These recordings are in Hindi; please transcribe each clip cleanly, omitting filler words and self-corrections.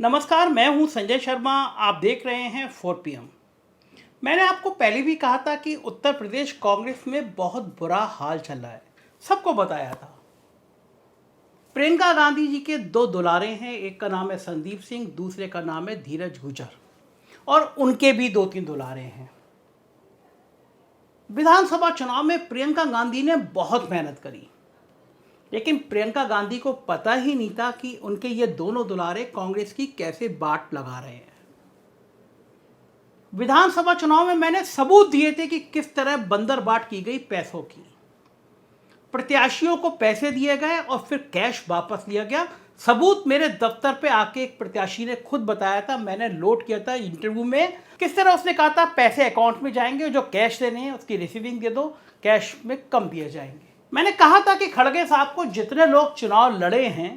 नमस्कार, मैं हूं संजय शर्मा। आप देख रहे हैं 4 PM। मैंने आपको पहले भी कहा था कि उत्तर प्रदेश कांग्रेस में बहुत बुरा हाल चल रहा है। सबको बताया था। प्रियंका गांधी जी के 2 दुलारे हैं, एक का नाम है संदीप सिंह, दूसरे का नाम है धीरज गुजर, और उनके भी 2-3 दुलारे हैं। विधानसभा चुनाव में प्रियंका गांधी ने बहुत मेहनत करी, लेकिन प्रियंका गांधी को पता ही नहीं था कि उनके ये दोनों दुलारे कांग्रेस की कैसे बाट लगा रहे हैं। विधानसभा चुनाव में मैंने सबूत दिए थे कि किस तरह बंदरबाट की गई पैसों की। प्रत्याशियों को पैसे दिए गए और फिर कैश वापस लिया गया। सबूत मेरे दफ्तर पे आके एक प्रत्याशी ने खुद बताया था, मैंने नोट किया था इंटरव्यू में। किस तरह उसने कहा था, पैसे अकाउंट में जाएंगे, जो कैश देने हैं उसकी रिसीविंग दे दो, कैश में कम दिए जाएंगे। मैंने कहा था कि खड़गे साहब को जितने लोग चुनाव लड़े हैं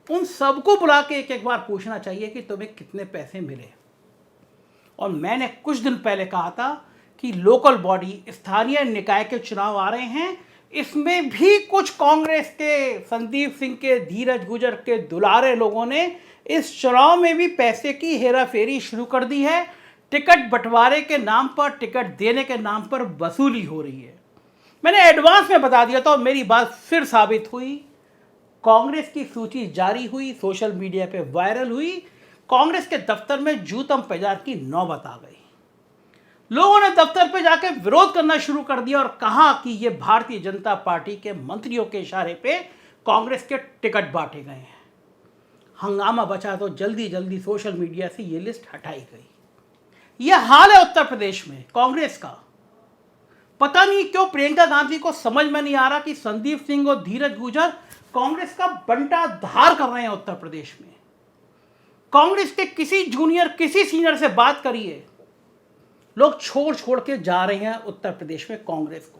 उन सबको बुला के एक बार पूछना चाहिए कि तुम्हें कितने पैसे मिले। और मैंने कुछ दिन पहले कहा था कि लोकल बॉडी, स्थानीय निकाय के चुनाव आ रहे हैं, इसमें भी कुछ कांग्रेस के, संदीप सिंह के, धीरज गुजर के दुलारे लोगों ने इस चुनाव में भी पैसे की हेराफेरी शुरू कर दी है। टिकट बंटवारे के नाम पर, टिकट देने के नाम पर वसूली हो रही है। मैंने एडवांस में बता दिया था और मेरी बात फिर साबित हुई। कांग्रेस की सूची जारी हुई, सोशल मीडिया पे वायरल हुई। कांग्रेस के दफ्तर में जूतम पेजार की नौबत आ गई। लोगों ने दफ्तर पे जाके विरोध करना शुरू कर दिया और कहा कि ये भारतीय जनता पार्टी के मंत्रियों के इशारे पे कांग्रेस के टिकट बांटे गए हैं। हंगामा बचा तो जल्दी जल्दी सोशल मीडिया से ये लिस्ट हटाई गई। यह हाल है उत्तर प्रदेश में कांग्रेस का। पता नहीं क्यों प्रियंका गांधी को समझ में नहीं आ रहा कि संदीप सिंह और धीरज गुजर कांग्रेस का बंटाधार कर रहे हैं उत्तर प्रदेश में। कांग्रेस के किसी जूनियर, किसी सीनियर से बात करिए, लोग छोड़ के जा रहे हैं उत्तर प्रदेश में कांग्रेस को।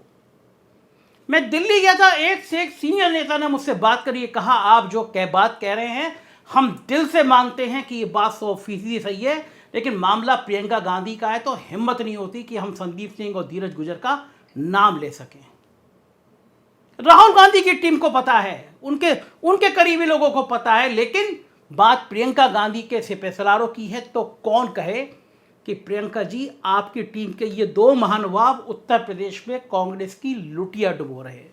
मैं दिल्ली गया था, एक से एक सीनियर नेता ने मुझसे बात करी, कहा आप जो बात कह रहे हैं हम दिल से मानते हैं कि ये बात 100% सही है, लेकिन मामला प्रियंका गांधी का है तो हिम्मत नहीं होती कि हम संदीप सिंह और धीरज गुजर का नाम ले सकें। राहुल गांधी की टीम को पता है, उनके करीबी लोगों को पता है, लेकिन बात प्रियंका गांधी के सिपहसालारों की है तो कौन कहे कि प्रियंका जी, आपकी टीम के ये 2 महानुभाव उत्तर प्रदेश में कांग्रेस की लुटिया डुबो रहे।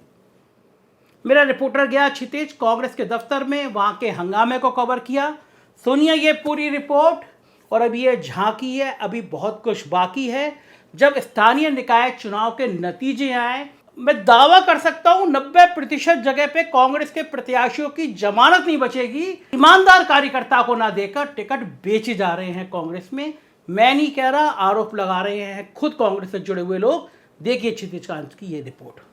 मेरा रिपोर्टर गया क्षितिज कांग्रेस के दफ्तर में, वहां के हंगामे को कवर किया। सुनिए ये पूरी रिपोर्ट। और अभी ये झांकी है, अभी बहुत कुछ बाकी है। जब स्थानीय निकाय चुनाव के नतीजे आए, मैं दावा कर सकता हूं 90% जगह पे कांग्रेस के प्रत्याशियों की जमानत नहीं बचेगी। ईमानदार कार्यकर्ता को ना देकर टिकट बेचे जा रहे हैं कांग्रेस में। मैं नहीं कह रहा, आरोप लगा रहे हैं खुद कांग्रेस से जुड़े हुए लोग। देखिए क्षितिज कांत की ये रिपोर्ट।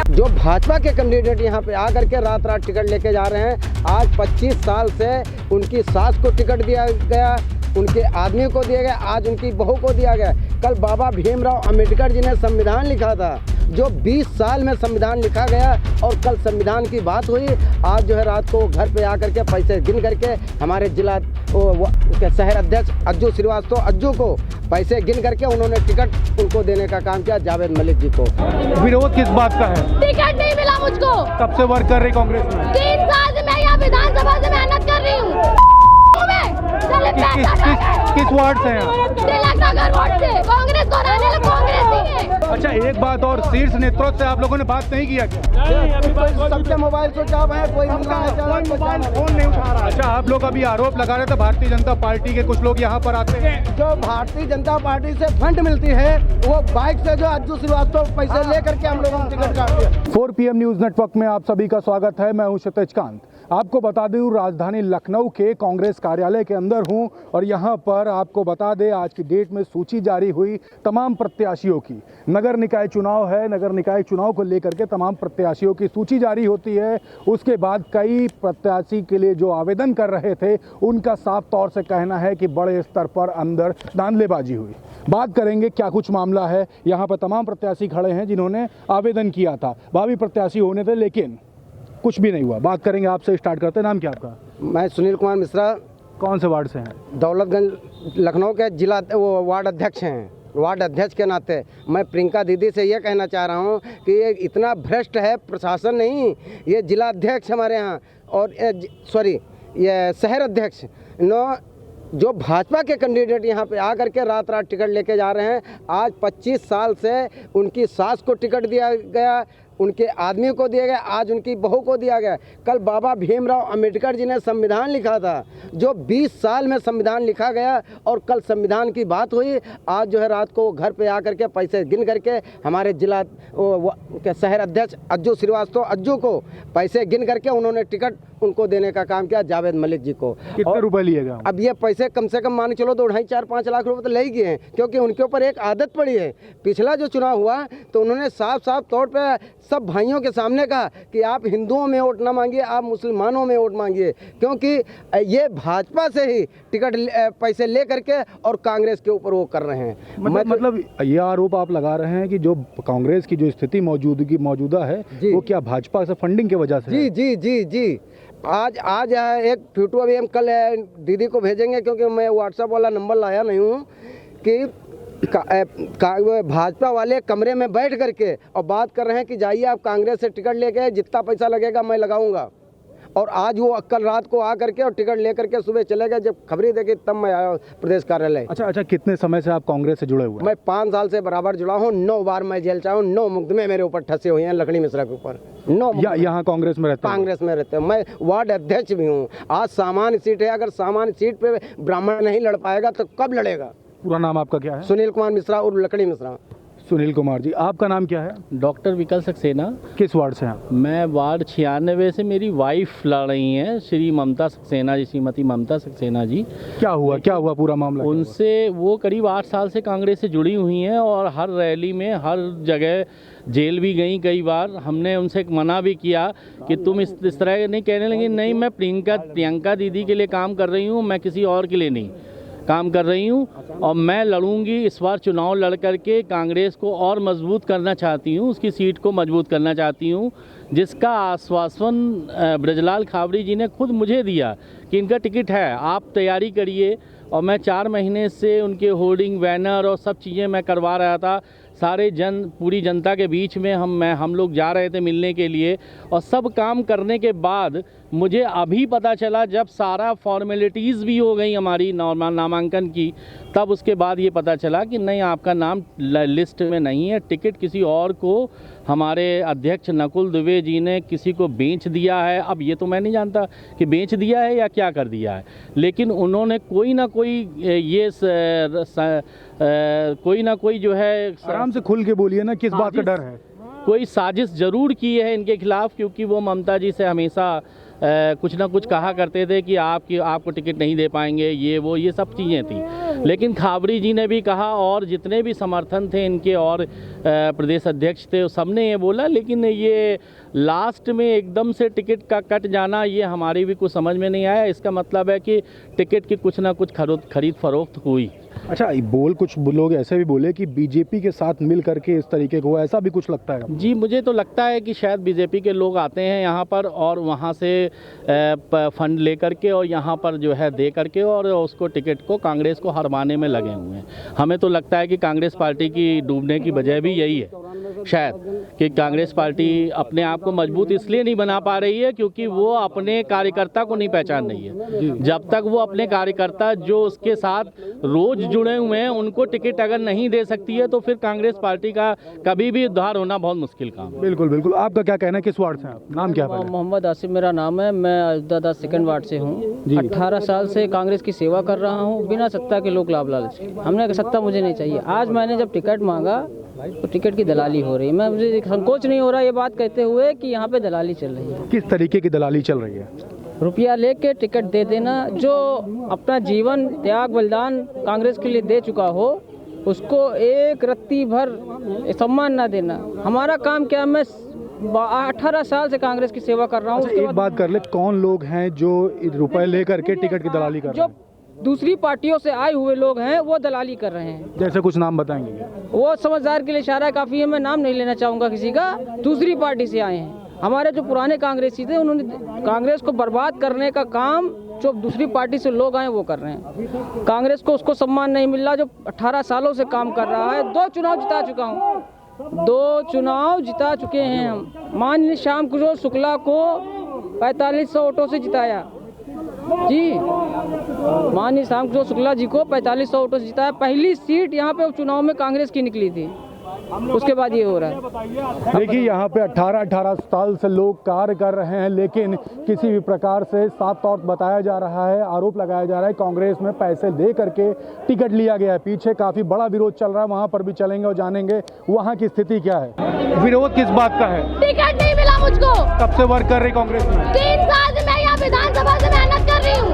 जो भाजपा के कैंडिडेट यहाँ पे आकर के रात रात टिकट लेके जा रहे हैं। आज 25 साल से उनकी सास को टिकट दिया गया, उनके आदमी को दिया गया, आज उनकी बहू को दिया गया। कल बाबा भीमराव अंबेडकर जी ने संविधान लिखा था, जो 20 साल में संविधान लिखा गया, और कल संविधान की बात हुई। आज जो है रात को घर पे आकर के पैसे गिन करके हमारे जिला शहर अध्यक्ष अज्जू श्रीवास्तव, अज्जू को पैसे गिन करके उन्होंने टिकट उनको देने का काम किया, जावेद मलिक जी को। विरोध किस बात का है? टिकट नहीं मिला मुझको। कब से वर्क कर रही कांग्रेस में? 3 साल से मैं यहाँ विधानसभा से मेहनत कर रही हूँ। किस वार्ड से हैं? तिलक नगर वार्ड से। कांग्रेस को हराने वाला कांग्रेस ही है। अच्छा, एक बात और, शीर्ष नेतृत्व से आप लोगों ने बात नहीं किया क्या? सबके मोबाइल स्विच ऑफ है, कोई फोन नहीं उठा रहा। अच्छा, आप लोग अभी आरोप लगा रहे थे भारतीय जनता पार्टी के कुछ लोग यहाँ पर आते हैं। जो भारतीय जनता पार्टी से फंड मिलती है, वो बाइक से जो अज्जू श्रीवास्तव पैसे लेकर के हम लोगों को टिकट काटते हैं। 4 PM न्यूज नेटवर्क में आप सभी का स्वागत है। मैं हूं क्षितिज कांत। आपको बता दूं, राजधानी लखनऊ के कांग्रेस कार्यालय के अंदर हूं और यहां पर आपको बता दें, आज की डेट में सूची जारी हुई तमाम प्रत्याशियों की। नगर निकाय चुनाव है, नगर निकाय चुनाव को लेकर के तमाम प्रत्याशियों की सूची जारी होती है। उसके बाद कई प्रत्याशी के लिए जो आवेदन कर रहे थे, उनका साफ तौर से कहना है कि बड़े स्तर पर अंदर धांधलेबाजी हुई। बात करेंगे क्या कुछ मामला है। यहाँ पर तमाम प्रत्याशी खड़े हैं जिन्होंने आवेदन किया था, भावी प्रत्याशी होने थे, लेकिन कुछ भी नहीं हुआ। बात करेंगे, आपसे स्टार्ट करते हैं। नाम क्या आपका? मैं सुनील कुमार मिश्रा। कौन से वार्ड से हैं? दौलतगंज लखनऊ के जिला वार्ड अध्यक्ष हैं। वार्ड अध्यक्ष के नाते मैं प्रियंका दीदी से ये कहना चाह रहा हूँ कि ये इतना भ्रष्ट है प्रशासन, नहीं ये जिला अध्यक्ष हमारे यहाँ और ये शहर अध्यक्ष जो भाजपा के कैंडिडेट यहाँ पे आकर के रात रात टिकट लेके जा रहे हैं। आज 25 साल से उनकी सास को टिकट दिया गया, उनके आदमी को दिया गया, आज उनकी बहू को दिया गया। कल बाबा भीमराव अंबेडकर जी ने संविधान लिखा था, जो 20 साल में संविधान लिखा गया और कल संविधान की बात हुई। आज जो है रात को घर पे आकर के पैसे गिन करके हमारे जिला शहर अध्यक्ष अज्जू श्रीवास्तव अज्जू को पैसे गिन करके उन्होंने टिकट उनको देने का काम किया, जावेद मलिक जी को। कितने रुपए लिए गए? अब ये पैसे कम से कम मान के चलो 2.5-4-5 लाख रुपए तो ले ही गए हैं, क्योंकि उनके ऊपर एक आदत पड़ी है। पिछला जो चुनाव हुआ तो उन्होंने साफ साफ तौर पे सब भाइयों के सामने कहा कि आप हिंदुओं में वोट ना मांगिए, आप मुसलमानों में वोट मांगिए, क्योंकि ये भाजपा से ही टिकट पैसे ले करके और कांग्रेस के ऊपर वो कर रहे हैं। मतलब ये आरोप आप लगा रहे हैं कि जो कांग्रेस की जो स्थिति मौजूदा है वो क्या भाजपा से फंडिंग की वजह से? जी जी जी जी। आज एक फोटो अभी हम कल दीदी को भेजेंगे, क्योंकि मैं व्हाट्सएप वाला नंबर लाया नहीं हूँ, कि भाजपा वाले कमरे में बैठ करके और बात कर रहे हैं कि जाइए आप कांग्रेस से टिकट लेके, जितना पैसा लगेगा मैं लगाऊंगा। और आज वो कल रात को आ करके और टिकट ले करके सुबह चले गए। जब खबरी देखी तब मैं आया प्रदेश कार्यालय। अच्छा, कितने समय से आप कांग्रेस से जुड़े हुए हैं? मैं 5 साल से बराबर जुड़ा हूँ। 9 बार मैं जेल चाहा हूँ, 9 मुकदमे मेरे ऊपर ठसे हुए हैं लकड़ी मिश्रा के ऊपर। 9 यहाँ कांग्रेस में रहते हैं? कांग्रेस में रहते हैं। मैं वार्ड अध्यक्ष भी हूँ। आज सामान्य सीट है, अगर सामान्य सीट पे ब्राह्मण नहीं लड़ पाएगा तो कब लड़ेगा? पूरा नाम आपका क्या है? सुनील कुमार मिश्रा और लकड़ी मिश्रा। सुनील कुमार जी, आपका नाम क्या है? डॉक्टर विकल सक्सेना। किस वार्ड से हैं? मैं वार्ड 96 से, मेरी वाइफ लड़ रही हैं, श्री ममता सक्सेना जी, श्रीमती ममता सक्सेना जी। क्या हुआ पूरा मामला? उनसे वो करीब 8 साल से कांग्रेस से जुड़ी हुई हैं और हर रैली में हर जगह जेल भी गई कई बार। हमने उनसे मना भी किया कि तुम इस तरह नहीं, कहने लगी नहीं मैं प्रियंका दीदी के लिए काम कर रही हूँ, मैं किसी और के लिए नहीं काम कर रही हूँ और मैं लड़ूंगी। इस बार चुनाव लड़ करके कांग्रेस को और मजबूत करना चाहती हूँ, उसकी सीट को मजबूत करना चाहती हूँ, जिसका आश्वासन ब्रजलाल खाबड़ी जी ने खुद मुझे दिया कि इनका टिकट है, आप तैयारी करिए। और मैं 4 महीने से उनके होर्डिंग, बैनर और सब चीज़ें मैं करवा रहा था। पूरी जनता के बीच में हम लोग जा रहे थे मिलने के लिए, और सब काम करने के बाद मुझे अभी पता चला, जब सारा फॉर्मेलिटीज़ भी हो गई हमारी नामांकन की, तब उसके बाद ये पता चला कि नहीं, आपका नाम लिस्ट में नहीं है, टिकट किसी और को हमारे अध्यक्ष नकुल दुबे जी ने किसी को बेच दिया है। अब ये तो मैं नहीं जानता कि बेच दिया है या क्या कर दिया है, लेकिन उन्होंने कोई ना कोई जो है, आराम से खुल के बोलिए ना, किस बात का डर है? कोई साजिश ज़रूर की है इनके खिलाफ, क्योंकि वो ममता जी से हमेशा कुछ ना कुछ कहा करते थे कि आपको टिकट नहीं दे पाएंगे, ये सब चीज़ें थी। लेकिन खाबड़ी जी ने भी कहा और जितने भी समर्थन थे इनके और प्रदेश अध्यक्ष थे, सबने ये बोला। लेकिन ये लास्ट में एकदम से टिकट का कट जाना, ये हमारी भी कुछ समझ में नहीं आया। इसका मतलब है कि टिकट की कुछ ना कुछ खरीद फरोख्त हुई। अच्छा, कुछ लोग ऐसे भी बोले कि बीजेपी के साथ मिल करके इस तरीके को, ऐसा भी कुछ लगता है? जी, मुझे तो लगता है कि शायद बीजेपी के लोग आते हैं यहाँ पर और वहाँ से फंड ले करके और यहाँ पर जो है दे करके और उसको टिकट को कांग्रेस को हरवाने में लगे हुए हैं। हमें तो लगता है कि कांग्रेस पार्टी की डूबने की वजह भी यही है शायद, कि कांग्रेस पार्टी अपने आप को मजबूत इसलिए नहीं बना पा रही है क्योंकि वो अपने कार्यकर्ता को नहीं पहचान रही है। जब तक वो अपने कार्यकर्ता जो उसके साथ रोज जुड़े हुए हैं उनको टिकट अगर नहीं दे सकती है, तो फिर कांग्रेस पार्टी का कभी भी उद्धार होना बहुत मुश्किल काम है। बिल्कुल बिल्कुल। आपका क्या कहना है, किस वार्ड से? नाम क्या है? मोहम्मद आसिफ मेरा नाम है। मैं अयोध्या 2 वार्ड से हूँ। 18 साल से कांग्रेस की सेवा कर रहा हूँ, बिना सत्ता के लोक लाभ लालच। हमने सत्ता मुझे नहीं चाहिए। आज मैंने जब टिकट मांगा तो टिकट की दलाली हो रही है। मुझे संकोच नहीं हो रहा ये बात कहते हुए कि यहाँ पे दलाली चल रही है। किस तरीके की दलाली चल रही है? रुपया लेके टिकट दे देना। जो अपना जीवन त्याग बलिदान कांग्रेस के लिए दे चुका हो, उसको एक रत्ती भर सम्मान ना देना। हमारा काम क्या, मैं 18 साल से कांग्रेस की सेवा कर रहा हूँ। एक बात कर ले, कौन लोग हैं जो रुपए लेकर के टिकट की दलाली कर रहे हैं? जो दूसरी पार्टियों से आए हुए लोग हैं वो दलाली कर रहे हैं। जैसे कुछ नाम बताएंगे? वो समझदार के लिए इशारा काफ़ी है, मैं नाम नहीं लेना चाहूँगा किसी का। दूसरी पार्टी से आए हैं। हमारे जो पुराने कांग्रेसी थे, उन्होंने कांग्रेस को बर्बाद करने का काम जो दूसरी पार्टी से लोग आए वो कर रहे हैं। कांग्रेस को उसको सम्मान नहीं मिल रहा जो 18 सालों से काम कर रहा है। 2 चुनाव जिता चुका हूँ, 2 चुनाव जिता चुके हैं हम। माननीय श्याम किशोर शुक्ला को 4500 वोटों से जिताया जी, माननीय श्याम किशोर शुक्ला जी को 4500 वोटों से जिताया। पहली सीट यहाँ पे चुनाव में कांग्रेस की निकली थी, उसके बाद ये हो रहा है। देखिए यहाँ पे 18 साल से लोग कार्य कर रहे हैं, लेकिन किसी भी प्रकार से साफ तौर पर बताया जा रहा है, आरोप लगाया जा रहा है कांग्रेस में पैसे दे करके टिकट लिया गया है। पीछे काफी बड़ा विरोध चल रहा है, वहाँ पर भी चलेंगे और जानेंगे वहाँ की स्थिति क्या है। विरोध किस बात का है? टिकट नहीं मिला मुझको। कब से वर्क कर रही कांग्रेस में? 3 साल से मैं यहाँ विधानसभा से मेहनत कर रही हूँ।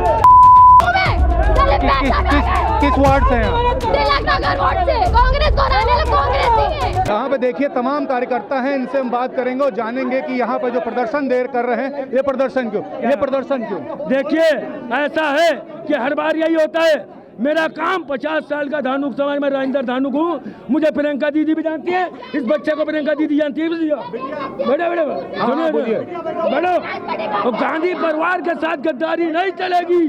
किस वार्ड से हैं? तिलक नगर वार्ड से। कांग्रेस को हराने वाले कांग्रेसी है। यहाँ पे देखिए तमाम कार्यकर्ता हैं, इनसे हम बात करेंगे और जानेंगे कि यहाँ पे जो प्रदर्शन देर कर रहे हैं, ये प्रदर्शन क्यों? देखिए ऐसा है कि हर बार यही होता है। मेरा काम 50 साल का धानुक समाज में राजेंद्र धानुक हूँ, मुझे प्रियंका दीदी भी जानती है, इस बच्चे को प्रियंका दीदी जानती है। सुनिए गांधी परिवार के साथ गद्दारी नहीं चलेगी।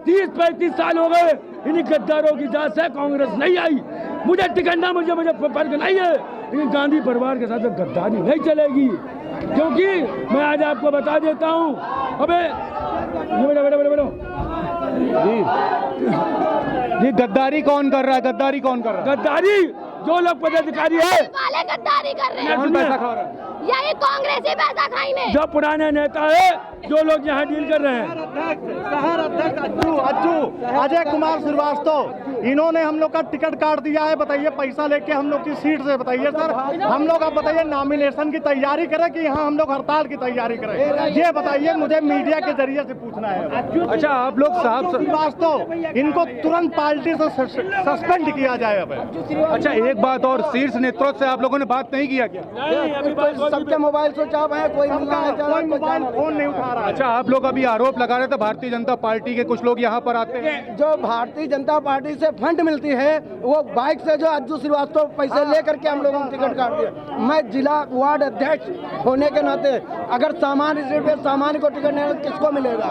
30-35 साल हो गए इन्हीं गद्दारों की जात से कांग्रेस नहीं आई। मुझे टिकट ना मुझे फर्क नहीं है, लेकिन गांधी परिवार के साथ गद्दारी नहीं चलेगी। क्योंकि मैं आज आपको बता देता हूँ, अबे बेटो जी गद्दारी कौन कर रहा है? गद्दारी जो लोग पदाधिकारी है वाले गद्दारी कर रहे हैं। कौन पैसा खा रहा है? यही कांग्रेसी पैसा खाई जो पुराने नेता है, जो लोग यहाँ डील कर रहे हैं। शहर अध्यक्ष अज्जू अजय कुमार श्रीवास्तव, इन्होंने हम लोग का टिकट काट दिया है। बताइए पैसा लेके हम लोग की सीट से। बताइए सर, हम लोग अब बताइए नॉमिनेशन की तैयारी करें कि यहाँ हम लोग हड़ताल की तैयारी करें? ये बताइए, मुझे मीडिया के जरिए से पूछना है। अच्छा आप लोग साहब श्रीवास्तव, इनको तुरंत पार्टी से सस्पेंड किया जाए। अब अच्छा एक बात और, शीर्ष नेतृत्व से आप लोगों ने बात नहीं किया क्या? सबके मोबाइल स्विच ऑफ है, कोई मिलना नहीं चाह रहा, कोई मोबाइल फोन नहीं उठा रहा है। अच्छा आप लोग अभी आरोप लगा रहे थे भारतीय जनता पार्टी के कुछ लोग यहाँ पर आते हैं, जो भारतीय जनता पार्टी से फंड मिलती है वो बाइक से जो अज्जू श्रीवास्तव पैसे ले करके हम लोगों ने टिकट काट दिया। मैं जिला वार्ड अध्यक्ष होने के नाते अगर सामान्य सीट पे सामान्य को टिकट नहीं किसको मिलेगा?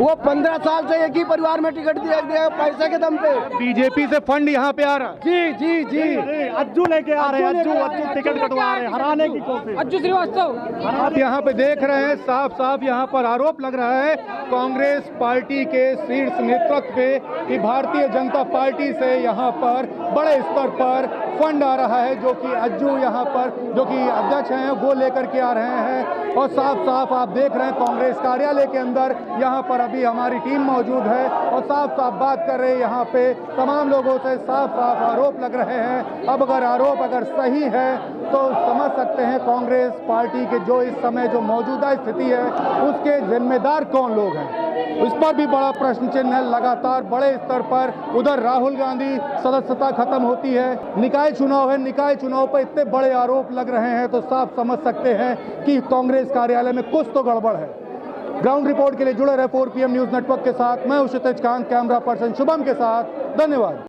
वो 15 साल से एक ही परिवार में टिकट दिया पैसे के दम पे। बीजेपी से फंड यहाँ पे आ रहा है। जी अज्जू लेके आ रहे हैं, अज्जू टिकट कटवा रहे हैं, हराने की कोशिश। अज्जू श्रीवास्तव आप यहाँ पे देख रहे हैं साफ यहाँ पर आरोप लग रहा है कांग्रेस पार्टी के शीर्ष नेतृत्व पे कि भारतीय जनता पार्टी से यहाँ पर बड़े स्तर पर फंड आ रहा है, जो कि अज्जू यहाँ पर जो कि अध्यक्ष हैं वो लेकर के आ रहे हैं। और साफ आप देख रहे हैं कांग्रेस कार्यालय के अंदर यहाँ पर अभी हमारी टीम मौजूद है और साफ बात कर रहे हैं। यहाँ पे तमाम लोगों से साफ आरोप लग रहे हैं। अब अगर आरोप सही है तो समझ सकते हैं कांग्रेस पार्टी के जो इस समय जो मौजूदा स्थिति है उसके जिम्मेदार कौन लोग हैं, इस पर भी बड़ा प्रश्न चिन्ह है। लगातार बड़े स्तर पर उधर राहुल गांधी सदस्यता खत्म होती है, निकाय चुनाव है, निकाय चुनाव पर इतने बड़े आरोप लग रहे हैं तो साफ समझ सकते हैं कि कांग्रेस कार्यालय में कुछ तो गड़बड़ है। ग्राउंड रिपोर्ट के लिए जुड़े रहे 4 PM न्यूज नेटवर्क के साथ मैं क्षितिज कांत, कैमरा पर्सन शुभम के साथ। धन्यवाद।